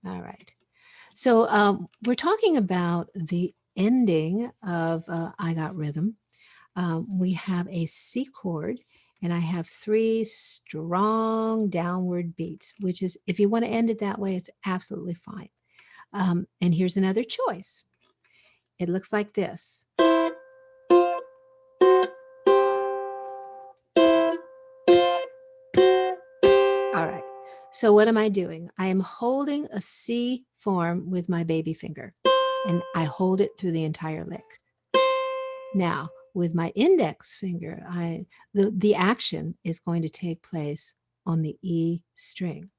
All right. So we're talking about the ending of I Got Rhythm. We have a C chord, and I have three strong downward beats, which is, if you want to end it that way, it's absolutely fine. And here's another choice. It looks like this. All right. So what am I doing? I am holding a C form with my baby finger, and I hold it through the entire lick. Now, with my index finger, the action is going to take place on the E string.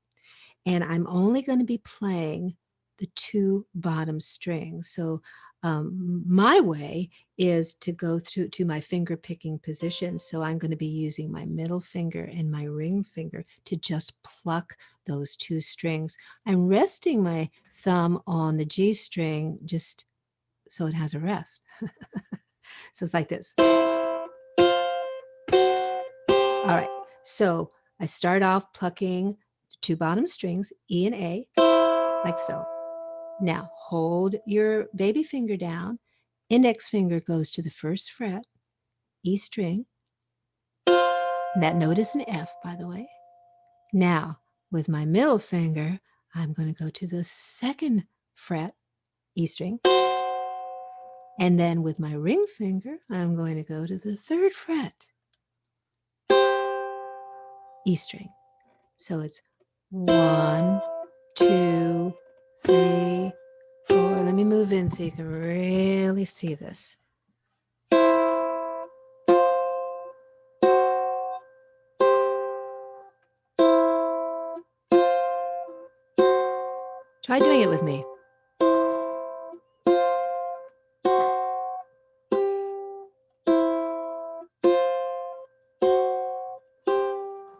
And I'm only going to be playing the two bottom strings. So my way is to go through to my finger picking position. So I'm going to be using my middle finger and my ring finger to just pluck those two strings. I'm resting my thumb on the G string just so it has a rest. So it's like this. All right. So I start off plucking the two bottom strings, E and A, like so. Now hold your baby finger down. Index finger goes to the first fret, E string. That note is an F, by the way. Now, with my middle finger, I'm going to go to the second fret, E string. And then with my ring finger, I'm going to go to the third fret, E string. So it's 1, 2, 3, 4. Let me move in so you can really see this. Try doing it with me.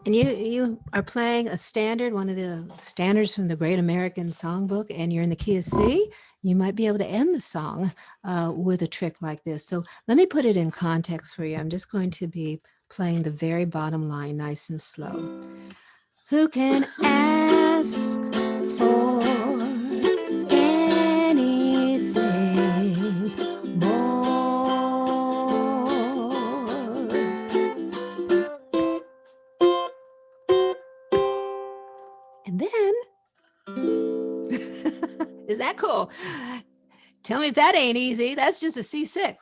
And you are playing a standard, one of the standards from the Great American Songbook, and you're in the key of C, you might be able to end the song with a trick like this. So let me put it in context for you. I'm just going to be playing the very bottom line nice and slow. Who can ask for anything more? And then, is that cool? Tell me if that ain't easy. That's just a C6.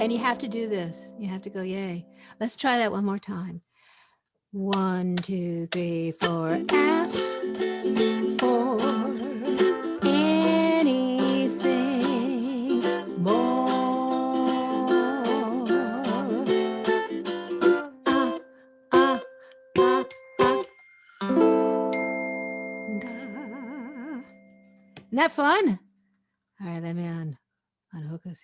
And you have to do this. You have to go, yay. Let's try that one more time. 1, 2, 3, 4. Ask for anything more. Ah, ah, ah, ah. Da. Isn't that fun? All right, let me unhook us.